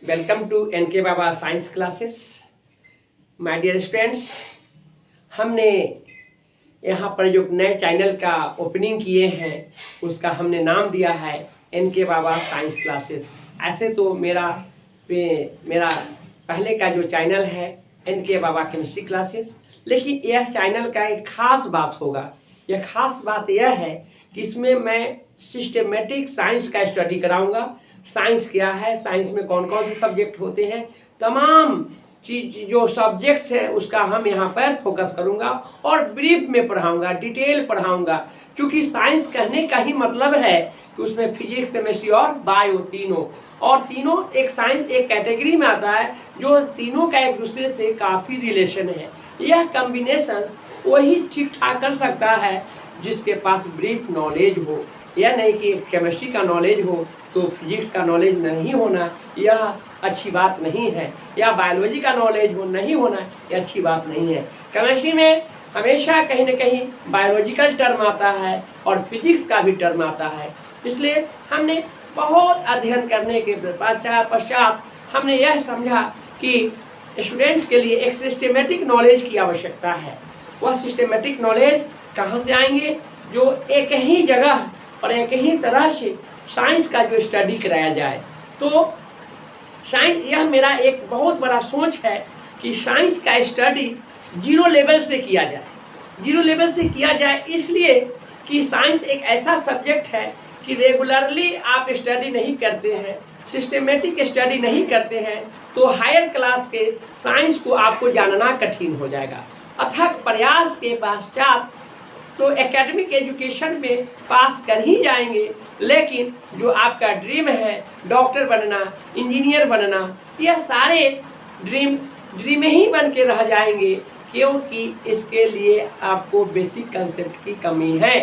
Welcome to NK Baba science classes. My dear students, हमने यहाँ पर जो नए चैनल का ओपनिंग किए हैं उसका हमने नाम दिया है एनके बाबा साइंस क्लासेस। ऐसे तो मेरा पहले का जो चैनल है एनके बाबा केमिस्ट्री क्लासेस, लेकिन यह चैनल का एक खास बात होगा। यह खास बात यह है कि इसमें मैं सिस्टमेटिक साइंस का स्टडी कराऊंगा। साइंस क्या है, साइंस में कौन कौन से सब्जेक्ट होते हैं, तमाम चीज जो सब्जेक्ट्स है उसका हम यहाँ पर फोकस करूँगा और ब्रीफ में पढ़ाऊँगा, डिटेल पढ़ाऊँगा। क्योंकि साइंस कहने का ही मतलब है कि उसमें फिजिक्स, केमिस्ट्री और बायो तीनों एक साइंस एक कैटेगरी में आता है, जो तीनों का एक दूसरे से काफ़ी रिलेशन है। यह कॉम्बिनेशन वही ठीक ठाक कर सकता है जिसके पास ब्रीफ नॉलेज हो। यह नहीं कि केमिस्ट्री का नॉलेज हो तो फिजिक्स का नॉलेज नहीं होना, यह अच्छी बात नहीं है। या बायोलॉजी का नॉलेज हो नहीं होना, यह अच्छी बात नहीं है। केमिस्ट्री में हमेशा कहीं न कहीं बायोलॉजिकल टर्म आता है और फिजिक्स का भी टर्म आता है। इसलिए हमने बहुत अध्ययन करने के पश्चात हमने यह समझा कि स्टूडेंट्स के लिए एक सिस्टमेटिक नॉलेज की आवश्यकता है। वह सिस्टमेटिक नॉलेज कहाँ से आएंगे? जो एक ही जगह और एक ही तरह से साइंस का जो स्टडी कराया जाए। तो साइंस, यह मेरा एक बहुत बड़ा सोच है कि साइंस का स्टडी जीरो लेवल से किया जाए। जीरो लेवल से किया जाए इसलिए कि साइंस एक ऐसा सब्जेक्ट है कि रेगुलरली आप स्टडी नहीं करते हैं, सिस्टमेटिक स्टडी नहीं करते हैं, तो हायर क्लास के साइंस को आपको जानना कठिन हो जाएगा। अथक प्रयास के पश्चात तो एकेडमिक एजुकेशन में पास कर ही जाएंगे, लेकिन जो आपका ड्रीम है डॉक्टर बनना, इंजीनियर बनना, यह सारे ड्रीम ही बन के रह जाएंगे, क्योंकि इसके लिए आपको बेसिक कंसेप्ट की कमी है।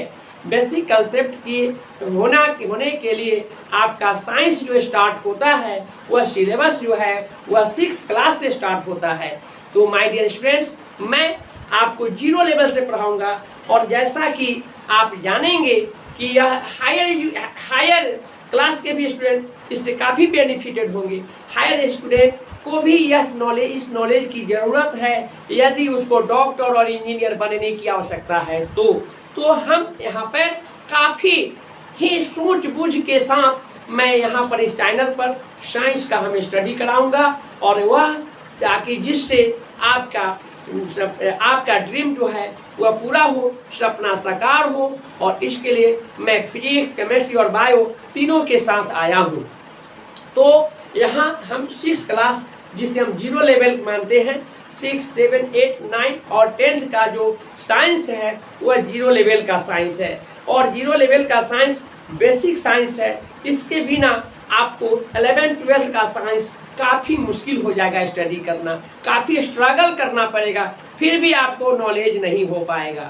बेसिक कंसेप्ट की होने के लिए आपका साइंस जो स्टार्ट होता है वह सिलेबस जो है वह 6 क्लास से स्टार्ट होता है। तो माय डियर स्टूडेंट्स, मैं आपको जीरो लेवल से पढ़ाऊंगा और जैसा कि आप जानेंगे कि यह हायर क्लास के भी स्टूडेंट इससे काफ़ी बेनिफिटेड होंगे। हायर स्टूडेंट को भी इस नॉलेज की ज़रूरत है यदि उसको डॉक्टर और इंजीनियर बनने की आवश्यकता है। तो हम यहाँ पर काफ़ी ही सूझबूझ के साथ मैं यहाँ पर इस चैनल पर साइंस का हम स्टडी कराऊंगा और वह ताकि जिससे आपका ड्रीम जो है वह पूरा हो, सपना साकार हो। और इसके लिए मैं फिजिक्स, केमिस्ट्री और बायो तीनों के साथ आया हूँ। तो यहाँ हम 6 क्लास जिसे हम जीरो लेवल मानते हैं, 6, 7, 8, 9 और 10th का जो साइंस है वह जीरो लेवल का साइंस है। और जीरो लेवल का साइंस बेसिक साइंस है। इसके बिना आपको 11th, 12th का साइंस काफ़ी मुश्किल हो जाएगा स्टडी करना, काफ़ी स्ट्रगल करना पड़ेगा, फिर भी आपको नॉलेज नहीं हो पाएगा।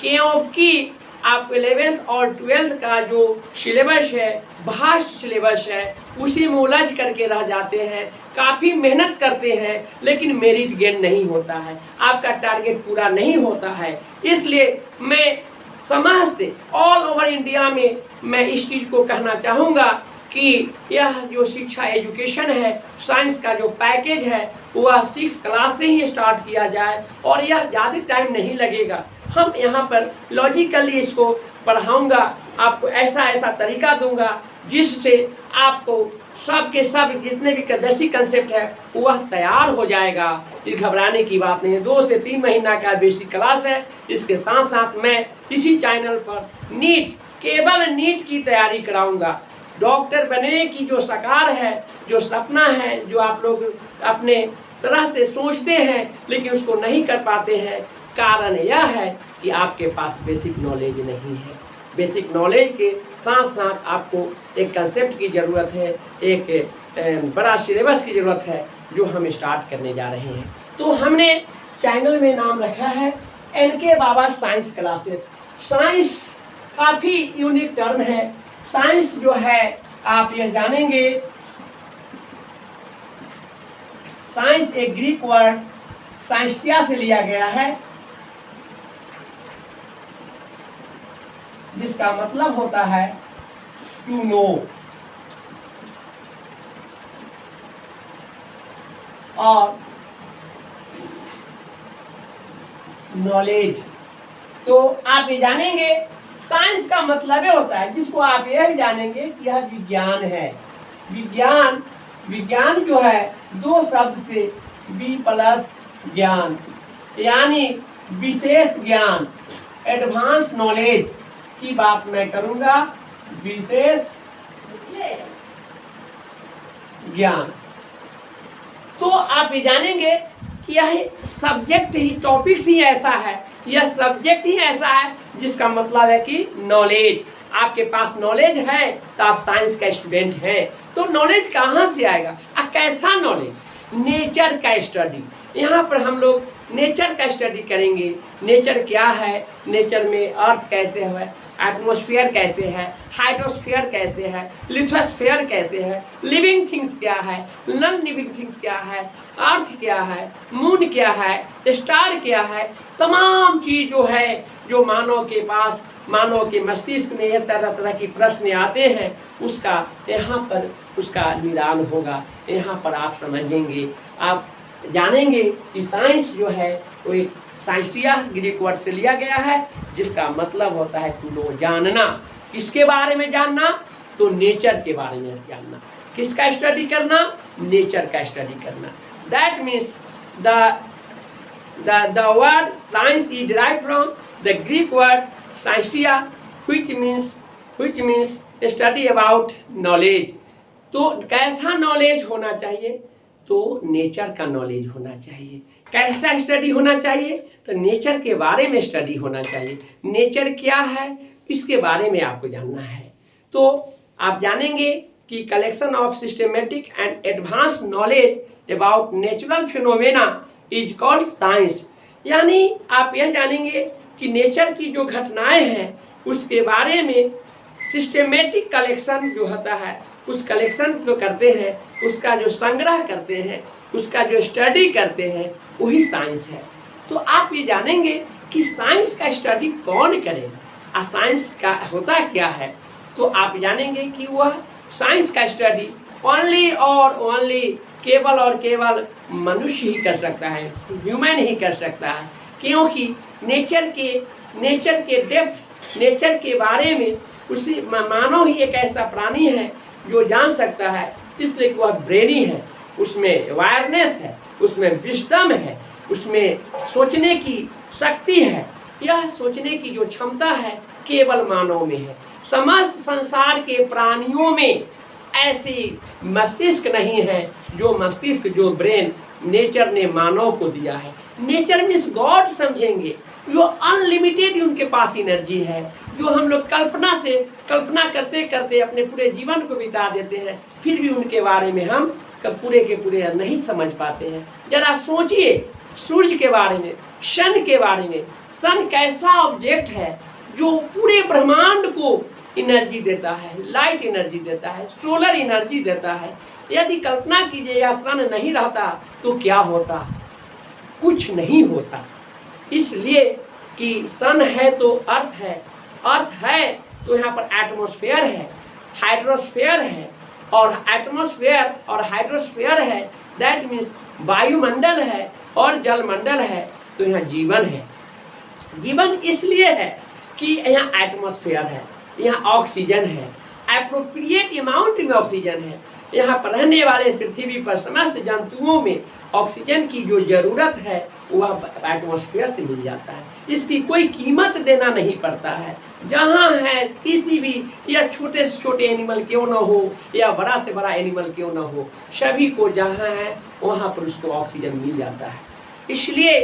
क्योंकि आप 11th और 12th का जो सिलेबस है, भास्ट सिलेबस है, उसी में उलझ करके रह जाते हैं, काफ़ी मेहनत करते हैं, लेकिन मेरिट गेन नहीं होता है, आपका टारगेट पूरा नहीं होता है। इसलिए मैं समस्त ऑल ओवर इंडिया में मैं इस चीज़ को कहना चाहूँगा कि यह जो शिक्षा एजुकेशन है, साइंस का जो पैकेज है वह 6 क्लास से ही स्टार्ट किया जाए और यह ज़्यादा टाइम नहीं लगेगा। हम यहाँ पर लॉजिकली इसको पढ़ाऊँगा, आपको ऐसा तरीका दूंगा जिससे आपको सब के सब जितने भी बेसिक कंसेप्ट है वह तैयार हो जाएगा। ये घबराने की बात नहीं है। 2 से 3 महीना का बेसिक क्लास है। इसके साथ साथ मैं इसी चैनल पर केवल नीट की तैयारी कराऊंगा। डॉक्टर बनने की जो साकार है, जो सपना है, जो आप लोग अपने तरह से सोचते हैं लेकिन उसको नहीं कर पाते हैं, कारण यह है कि आपके पास बेसिक नॉलेज नहीं है। बेसिक नॉलेज के साथ साथ आपको एक कंसेप्ट की ज़रूरत है, एक बड़ा सिलेबस की ज़रूरत है जो हम स्टार्ट करने जा रहे हैं। तो हमने चैनल में नाम रखा है N K Baba science classes. Science काफ़ी यूनिक टर्म है। साइंस जो है आप यह जानेंगे, साइंस एक ग्रीक वर्ड साइंटिया से लिया गया है, जिसका मतलब होता है टू नो। और नॉलेज। तो आप ये जानेंगे साइंस का मतलब ये होता है, जिसको आप यह जानेंगे कि यह विज्ञान है। विज्ञान, विज्ञान जो है दो शब्द से बी प्लस ज्ञान, यानी विशेष ज्ञान, एडवांस नॉलेज की बात मैं करूंगा। विशेष ज्ञान। तो आप ये जानेंगे कि यह सब्जेक्ट ही, टॉपिक्स ही ऐसा है, यह सब्जेक्ट ही ऐसा है जिसका मतलब है कि नॉलेज। आपके पास नॉलेज है तो आप साइंस का स्टूडेंट हैं। तो नॉलेज कहाँ से आएगा कैसा नॉलेज? नेचर का स्टडी। यहाँ पर हम लोग नेचर का स्टडी करेंगे। नेचर क्या है, नेचर में अर्थ कैसे है, एटमॉस्फेयर कैसे है, हाइड्रोस्फेयर कैसे है, लिथोस्फेयर कैसे है, लिविंग थिंग्स क्या है, नॉन लिविंग थिंग्स क्या है, अर्थ क्या है, मून क्या है, स्टार क्या है, तमाम चीज़ जो है, जो मानव के पास, मानव के मस्तिष्क में ये तरह तरह की प्रश्न आते हैं, उसका यहाँ पर उसका निदान होगा। यहाँ पर आप समझेंगे, आप जानेंगे कि साइंस जो है वो एक साइंटिया ग्रीक वर्ड से लिया गया है, जिसका मतलब होता है टू नो, जानना। किसके बारे में जानना? तो नेचर के बारे में जानना। किसका स्टडी करना? नेचर का स्टडी करना। That means the word science is derived from the Greek word scientia, which means study about knowledge। तो कैसा नॉलेज होना चाहिए? तो नेचर का नॉलेज होना चाहिए। कैसा स्टडी होना चाहिए? तो नेचर के बारे में स्टडी होना चाहिए। नेचर क्या है इसके बारे में आपको जानना है। तो आप जानेंगे कि collection of systematic and advance knowledge about natural phenomena is called science. यानी आप यह जानेंगे कि नेचर की जो घटनाएं हैं उसके बारे में सिस्टमेटिक कलेक्शन जो होता है, उस कलेक्शन जो करते हैं, उसका जो संग्रह करते हैं, उसका जो स्टडी करते हैं, वही साइंस है। तो आप ये जानेंगे कि साइंस का स्टडी कौन करेगा, साइंस का होता क्या है। तो आप जानेंगे कि वह साइंस का स्टडी ओनली और ओनली, केवल और केवल मनुष्य ही कर सकता है, ह्यूमन ही कर सकता है। क्योंकि नेचर के डेप्थ, नेचर के बारे में उसी मानव ही एक ऐसा प्राणी है जो जान सकता है, इसलिए वह ब्रेनी है, उसमें अवेयरनेस है, उसमें विस्डम है, उसमें सोचने की शक्ति है। यह सोचने की जो क्षमता है केवल मानव में है। समस्त संसार के प्राणियों में ऐसी मस्तिष्क नहीं है जो मस्तिष्क, जो ब्रेन नेचर ने मानव को दिया है। नेचर मीन्स गॉड समझेंगे, जो अनलिमिटेड उनके पास एनर्जी है, जो हम लोग कल्पना करते करते अपने पूरे जीवन को बिता देते हैं, फिर भी उनके बारे में हम पूरे के पूरे नहीं समझ पाते हैं। जरा सोचिए सूर्य के बारे में, सन के बारे में। सन कैसा ऑब्जेक्ट है जो पूरे ब्रह्मांड को एनर्जी देता है, लाइट एनर्जी देता है, सोलर एनर्जी देता है। यदि कल्पना कीजिए यह सन नहीं रहता तो क्या होता? कुछ नहीं होता। इसलिए कि सन है तो अर्थ है, अर्थ है तो यहाँ पर एटमॉस्फेयर है, हाइड्रोस्फेयर है, और एटमॉस्फेयर और हाइड्रोस्फेयर है, दैट मीन्स वायुमंडल है और जलमंडल है, तो यहाँ जीवन है। जीवन इसलिए है कि यहाँ एटमॉस्फेयर है, यहाँ ऑक्सीजन है, एप्रोप्रिएट अमाउंट में ऑक्सीजन है। यहाँ पर रहने वाले पृथ्वी पर समस्त जंतुओं में ऑक्सीजन की जो ज़रूरत है वह एटमॉस्फेयर से मिल जाता है। इसकी कोई कीमत देना नहीं पड़ता है। जहाँ है किसी भी, या छोटे से छोटे एनिमल क्यों ना हो या बड़ा से बड़ा एनिमल क्यों ना हो, सभी को जहाँ है वहाँ पर उसको ऑक्सीजन मिल जाता है। इसलिए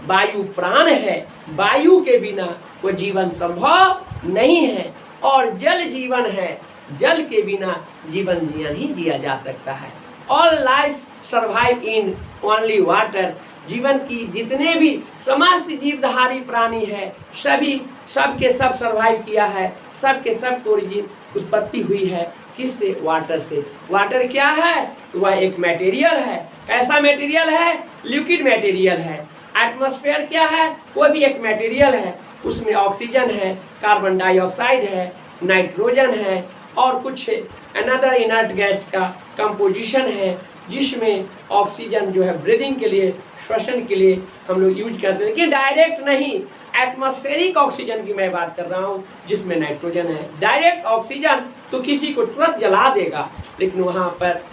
वायु प्राण है, वायु के बिना कोई जीवन संभव नहीं है, और जल जीवन है, जल के बिना जीवन नहीं जिया जा सकता है। All life survive in only water. जीवन की जितने भी समस्त जीवधारी प्राणी है, सभी सबके सब सर्वाइव किया है, सबके सब ओरिजिन उत्पत्ति हुई है किससे? वाटर से। वाटर क्या है? वह एक मटेरियल है। कैसा मटेरियल है? लिक्विड मटेरियल है। एटमॉस्फेयर क्या है? वो भी एक मटेरियल है, उसमें ऑक्सीजन है, कार्बन डाइऑक्साइड है, नाइट्रोजन है और कुछ अनदर इनर्ट गैस का कंपोजिशन है, जिसमें ऑक्सीजन जो है ब्रीदिंग के लिए, श्वसन के लिए हम लोग यूज करते हैं, कि डायरेक्ट नहीं, एटमॉस्फेरिक ऑक्सीजन की मैं बात कर रहा हूँ जिसमें नाइट्रोजन है। डायरेक्ट ऑक्सीजन तो किसी को तुरंत जला देगा, लेकिन वहाँ पर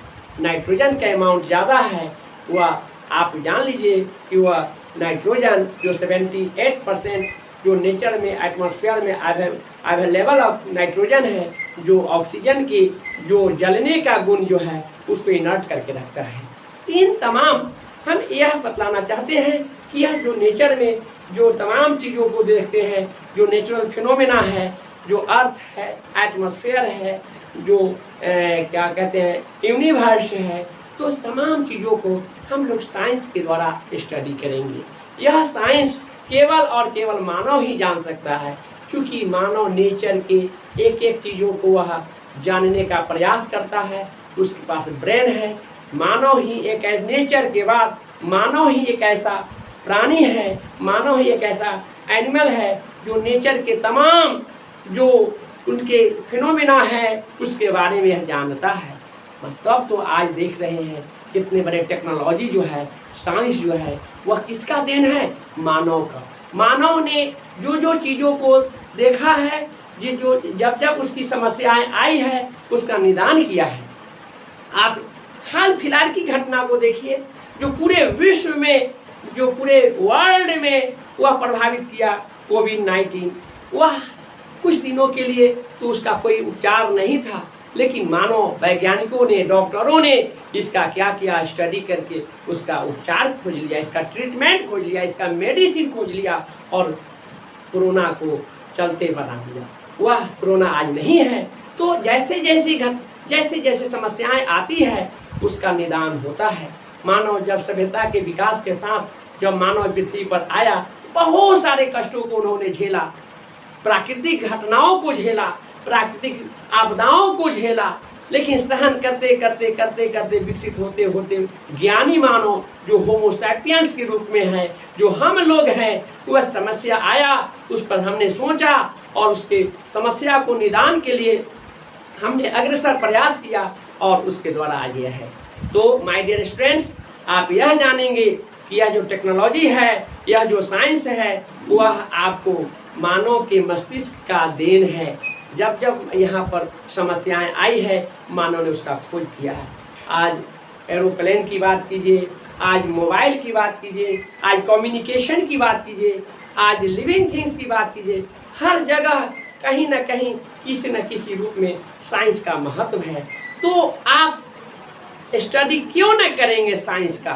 नाइट्रोजन का अमाउंट ज़्यादा है। वह आप जान लीजिए कि वह नाइट्रोजन जो 78% जो नेचर में, एटमॉस्फेयर में अवेलेबल ऑफ नाइट्रोजन है, जो ऑक्सीजन की जो जलने का गुण जो है उसको इनर्ट करके रखता है। इन तमाम हम यह बतलाना चाहते हैं कि यह जो नेचर में जो तमाम चीज़ों को देखते हैं, जो नेचुरल फिनोमेना है, जो अर्थ है, एटमॉस्फेयर है, जो क्या कहते हैं यूनिवर्स है, तो तमाम चीज़ों को हम लोग साइंस के द्वारा स्टडी करेंगे। यह साइंस केवल और केवल मानव ही जान सकता है, क्योंकि मानव नेचर के एक एक चीज़ों को वह जानने का प्रयास करता है, उसके पास ब्रेन है। मानव ही एक नेचर के बाद मानव ही एक ऐसा प्राणी है, मानव ही एक ऐसा एनिमल है जो नेचर के तमाम जो उनके फिनोमेना है उसके बारे में यह जानता है। तब तो आज देख रहे हैं कितने बड़े टेक्नोलॉजी जो है, साइंस जो है, वह किसका देन है? मानव का। मानव ने जो जो चीज़ों को देखा है, जो जब जब उसकी समस्याएं आई है उसका निदान किया है। आप हाल फिलहाल की घटना को देखिए, जो पूरे विश्व में, जो पूरे वर्ल्ड में वह प्रभावित किया कोविड-19। वह कुछ दिनों के लिए तो उसका कोई उपचार नहीं था, लेकिन मानव वैज्ञानिकों ने, डॉक्टरों ने इसका क्या किया, स्टडी करके उसका उपचार खोज लिया, इसका ट्रीटमेंट खोज लिया, इसका मेडिसिन खोज लिया और कोरोना को चलते बना दिया। वह कोरोना आज नहीं है। तो जैसे जैसे समस्याएं आती है उसका निदान होता है। मानव जब सभ्यता के विकास के साथ जब मानव पृथ्वी पर आया, बहुत सारे कष्टों को उन्होंने झेला, प्राकृतिक घटनाओं को झेला, प्राकृतिक आपदाओं को झेला, लेकिन सहन करते करते करते करते विकसित होते होते ज्ञानी मानव जो होमो सैपियंस के रूप में है, जो हम लोग हैं, वह समस्या आया, उस पर हमने सोचा और उसके समस्या को निदान के लिए हमने अग्रसर प्रयास किया और उसके द्वारा आज यह है। तो माय डियर स्टूडेंट्स, आप यह जानेंगे कि यह जो टेक्नोलॉजी है, यह जो साइंस है, वह आपको मानव के मस्तिष्क का देन है। जब जब यहाँ पर समस्याएं आई है, मानव ने उसका खोज किया है। आज एरोप्लेन की बात कीजिए, आज मोबाइल की बात कीजिए, आज कम्युनिकेशन की बात कीजिए, आज लिविंग थिंग्स की बात कीजिए, हर जगह कहीं ना कहीं किसी न किसी रूप में साइंस का महत्व है। तो आप स्टडी क्यों न करेंगे साइंस का?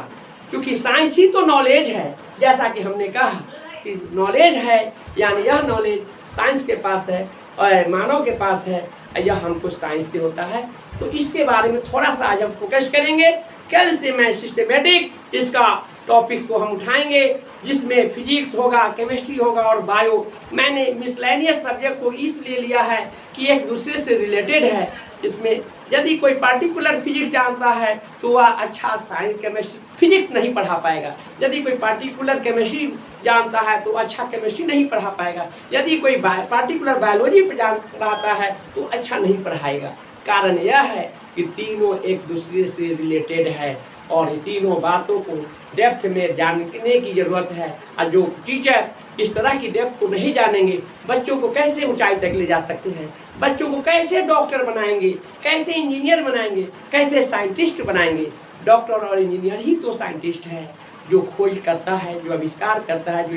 क्योंकि साइंस ही तो नॉलेज है। जैसा कि हमने कहा कि नॉलेज है, यानी यह नॉलेज साइंस के पास है और मानव के पास है, यह हमको साइंस से होता है। तो इसके बारे में थोड़ा सा आज हम फोकस करेंगे। कल से मैं सिस्टमेटिक इसका टॉपिक्स को हम उठाएंगे, जिसमें फिजिक्स होगा, केमिस्ट्री होगा और बायो। मैंने मिसलेनियस सब्जेक्ट को इसलिए लिया है कि एक दूसरे से रिलेटेड है। इसमें यदि कोई पार्टिकुलर फिजिक्स जानता है तो वह अच्छा साइंस केमिस्ट्री फिजिक्स नहीं पढ़ा पाएगा। यदि कोई पार्टिकुलर केमिस्ट्री जानता है तो अच्छा केमिस्ट्री नहीं पढ़ा पाएगा। यदि कोई पार्टिकुलर बायोलॉजी जानता है तो अच्छा नहीं पढ़ाएगा। कारण यह है कि तीनों एक दूसरे से रिलेटेड है और ये तीनों बातों को डेप्थ में जानने की ज़रूरत है। और जो टीचर इस तरह की डेप्थ को नहीं जानेंगे, बच्चों को कैसे ऊंचाई तक ले जा सकते हैं, बच्चों को कैसे डॉक्टर बनाएंगे, कैसे इंजीनियर बनाएंगे, कैसे साइंटिस्ट बनाएंगे। डॉक्टर और इंजीनियर ही तो साइंटिस्ट है, जो खोज करता है, जो आविष्कार करता है, जो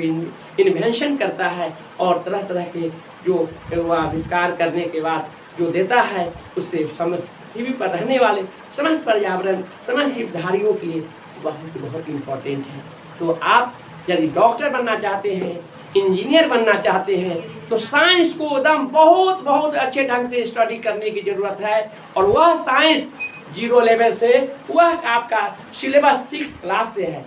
इन्वेंशन करता है और तरह तरह के जो आविष्कार करने के बाद जो देता है, उससे पृथ्वी पर रहने वाले समस्त पर्यावरण, समस्त जीवधारियों के लिए बहुत बहुत इम्पोर्टेंट है। तो आप यदि डॉक्टर बनना चाहते हैं, इंजीनियर बनना चाहते हैं, तो साइंस को एकदम बहुत बहुत अच्छे ढंग से स्टडी करने की ज़रूरत है। और वह साइंस 0 लेवल से, वह आपका सिलेबस 6 क्लास से है।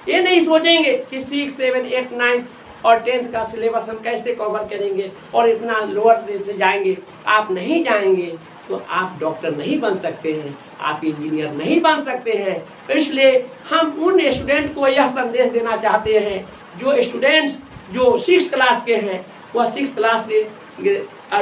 ये नहीं सोचेंगे कि 6, 7, 8, 9 और 10th का सिलेबस हम कैसे कवर करेंगे और इतना लोअर से जाएंगे। आप नहीं जाएंगे तो आप डॉक्टर नहीं बन सकते हैं, आप इंजीनियर नहीं बन सकते हैं। तो इसलिए हम उन स्टूडेंट को यह संदेश देना चाहते हैं, जो स्टूडेंट्स जो 6th क्लास के हैं, वह 6th क्लास से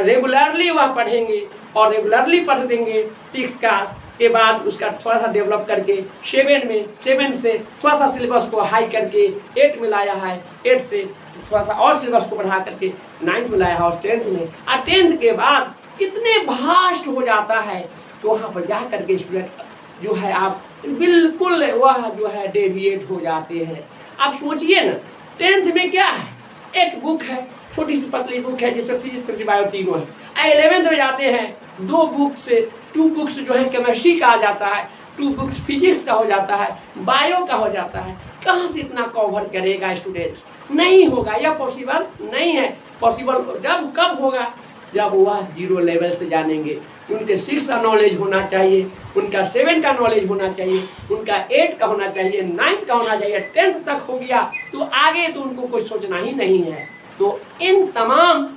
रेगुलरली वह पढ़ेंगे और रेगुलरली पढ़ देंगे 6 का के बाद उसका थोड़ा सा डेवलप करके 7 से थोड़ा सा सिलेबस को हाई करके 8 में लाया है, 8 से थोड़ा सा और सिलेबस को बढ़ा करके 9 में लाया है और 10th में। और 10th के बाद इतने भास्ट हो जाता है तो वहाँ पर जा करके स्टूडेंट जो है आप बिल्कुल वह जो है डेविएट हो जाते हैं। आप सोचिए ना 10th में क्या है, एक बुक है, छोटी सी पतली बुक है जिसमें फिजिक्स केमिस्ट्री बायो तीनों है। 11th में जाते हैं 2 बुक्स जो है केमिस्ट्री का आ जाता है, 2 बुक्स फिजिक्स का हो जाता है, बायो का हो जाता है। कहाँ से इतना कवर करेगा स्टूडेंट्स? नहीं होगा, यह पॉसिबल नहीं है। पॉसिबल कब होगा? जब वह 0 लेवल से जानेंगे। उनके 6 का नॉलेज होना चाहिए, उनका 7 का नॉलेज होना चाहिए, उनका 8 का होना चाहिए, 9 का होना चाहिए, 10th तक हो गया तो आगे तो उनको कुछ सोचना ही नहीं है। तो इन तमाम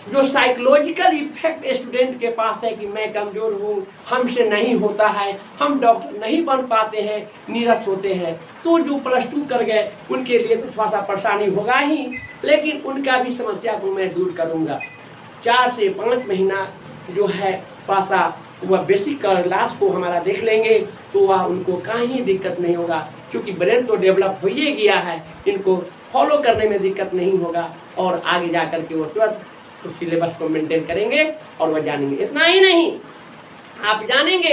जो साइकोलॉजिकल इफेक्ट स्टूडेंट के पास है कि मैं कमज़ोर हूँ, हमसे नहीं होता है, हम डॉक्टर नहीं बन पाते हैं, निराश होते हैं, तो जो +2 कर गए उनके लिए तो थोड़ा सा परेशानी होगा ही, लेकिन उनका भी समस्या को मैं दूर करूँगा। 4 से 5 महीना जो है थोड़ा सा वह बेसिक क्लास को हमारा देख लेंगे तो वह उनको कहीं दिक्कत नहीं होगा, क्योंकि ब्रेन तो डेवलप हो ही गया है, इनको फॉलो करने में दिक्कत नहीं होगा और आगे जा कर के वो तुरंत सिलेबस को मेंटेन करेंगे और वह जानेंगे। इतना ही नहीं, आप जानेंगे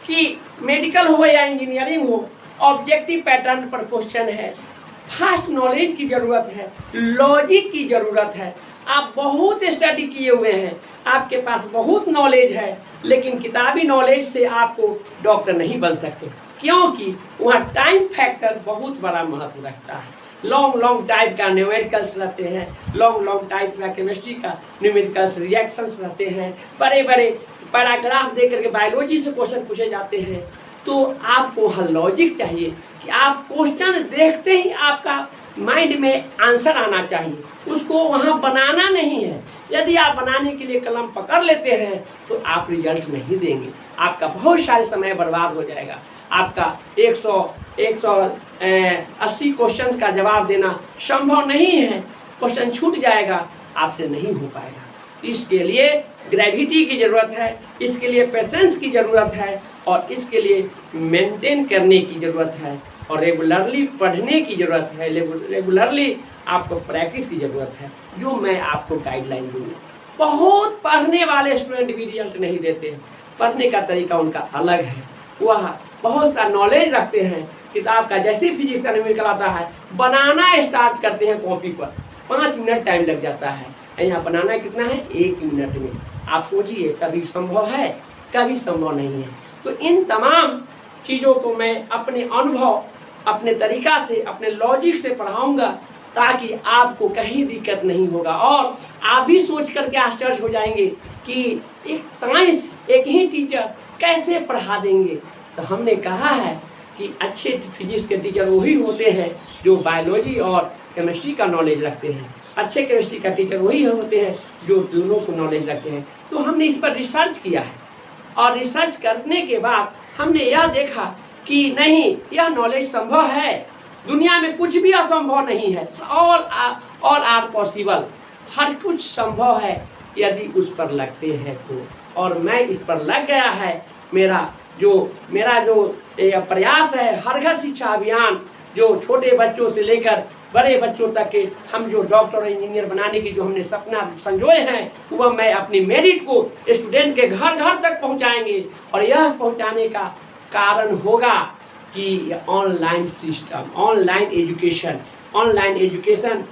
कि मेडिकल हो या इंजीनियरिंग हो, ऑब्जेक्टिव पैटर्न पर क्वेश्चन है, फास्ट नॉलेज की ज़रूरत है, लॉजिक की ज़रूरत है। आप बहुत स्टडी किए हुए हैं, आपके पास बहुत नॉलेज है, लेकिन किताबी नॉलेज से आपको डॉक्टर नहीं बन सकते, क्योंकि वहाँ टाइम फैक्टर बहुत बड़ा महत्व रखता है। लॉन्ग टाइप का न्यूमेरिकल्स रहते हैं, लॉन्ग टाइप का केमिस्ट्री का न्यूमेरिकल्स रिएक्शंस रहते हैं, बड़े पैराग्राफ दे करके बायोलॉजी से क्वेश्चन पूछे जाते हैं। तो आपको हर लॉजिक चाहिए कि आप क्वेश्चन देखते ही आपका माइंड में आंसर आना चाहिए, उसको वहाँ बनाना नहीं है। यदि आप बनाने के लिए कलम पकड़ लेते हैं तो आप रिजल्ट नहीं देंगे, आपका बहुत सारे समय बर्बाद हो जाएगा। आपका 180 क्वेश्चन का जवाब देना संभव नहीं है, क्वेश्चन छूट जाएगा, आपसे नहीं हो पाएगा। इसके लिए ग्रेविटी की ज़रूरत है, इसके लिए पेशेंस की ज़रूरत है और इसके लिए मेंटेन करने की ज़रूरत है और रेगुलरली पढ़ने की ज़रूरत है, रेगुलरली आपको प्रैक्टिस की ज़रूरत है, जो मैं आपको गाइडलाइन दूँगा। बहुत पढ़ने वाले स्टूडेंट भी रिजल्ट नहीं देते हैं, पढ़ने का तरीका उनका अलग है, वह बहुत सा नॉलेज रखते हैं। किताब का जैसे फिजिक्स का न्यूमेरिकल आता है बनाना स्टार्ट करते हैं कॉपी पर, 5 मिनट टाइम लग जाता है। यहाँ बनाना कितना है? 1 मिनट में। आप सोचिए, कभी संभव है, कभी संभव नहीं है। तो इन तमाम चीज़ों को मैं अपने अनुभव, अपने तरीका से, अपने लॉजिक से पढ़ाऊँगा ताकि आपको कहीं दिक्कत नहीं होगा और आप भी सोच करके आश्चर्य हो जाएंगे कि एक साइंस एक ही टीचर कैसे पढ़ा देंगे। तो हमने कहा है कि अच्छे फिजिक्स के टीचर वही होते हैं जो बायोलॉजी और केमिस्ट्री का नॉलेज रखते हैं, अच्छे केमिस्ट्री का टीचर वही होते हैं जो दोनों को नॉलेज रखते हैं। तो हमने इस पर रिसर्च किया है और रिसर्च करने के बाद हमने यह देखा कि नहीं, यह नॉलेज संभव है, दुनिया में कुछ भी असंभव नहीं है, ऑल आर पॉसिबल, हर कुछ संभव है यदि उस पर लगते हैं तो। और मैं इस पर लग गया है। मेरा जो प्रयास है, हर घर शिक्षा अभियान, जो छोटे बच्चों से लेकर बड़े बच्चों तक के हम जो डॉक्टर और इंजीनियर बनाने की जो हमने सपना संजोए हैं, वह मैं अपनी मेरिट को स्टूडेंट के घर घर तक पहुंचाएंगे। और यह पहुंचाने का कारण होगा कि ऑनलाइन सिस्टम, ऑनलाइन एजुकेशन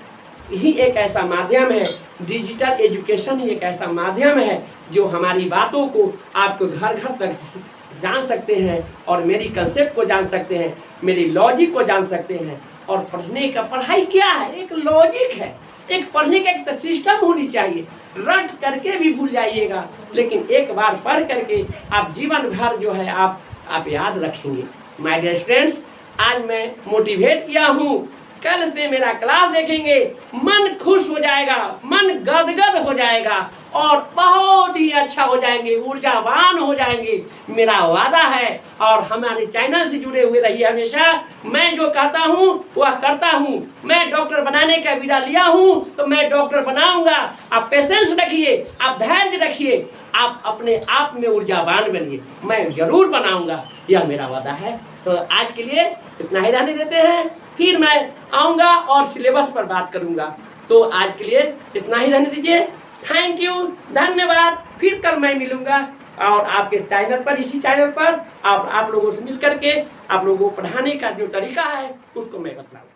ही एक ऐसा माध्यम है, डिजिटल एजुकेशन ही एक ऐसा माध्यम है जो हमारी बातों को आपको घर घर तक जान सकते हैं और मेरी कंसेप्ट को जान सकते हैं, मेरी लॉजिक को जान सकते हैं। और पढ़ाई क्या है? एक लॉजिक है, एक पढ़ने का एक सिस्टम होनी चाहिए। रट करके भी भूल जाइएगा, लेकिन एक बार पढ़ करके आप जीवन भर जो है आप याद रखेंगे। माय डियर स्टूडेंट्स, आज मैं मोटिवेट किया हूँ, कल से मेरा क्लास देखेंगे, मन खुश हो जाएगा, मन गदगद हो जाएगा और बहुत ही अच्छा हो जाएंगे, ऊर्जावान हो जाएंगे, मेरा वादा है। और हमारे चैनल से जुड़े हुए रहिए हमेशा। मैं जो कहता हूँ वह करता हूँ। मैं डॉक्टर बनाने का विदा लिया हूँ तो मैं डॉक्टर बनाऊंगा। आप पेशेंस रखिए, आप धैर्य रखिए, आप अपने आप में ऊर्जावान बनिए, मैं जरूर बनाऊंगा, यह मेरा वादा है। तो आज के लिए इतना ही रहने देते हैं, फिर मैं आऊँगा और सिलेबस पर बात करूँगा। तो आज के लिए इतना ही रहने दीजिए। थैंक यू, धन्यवाद। फिर कल मैं मिलूँगा और आपके चैनल पर, इसी चैनल पर आप लोगों से मिल करके आप लोगों को पढ़ाने का जो तरीका है उसको मैं बतलाऊँगा।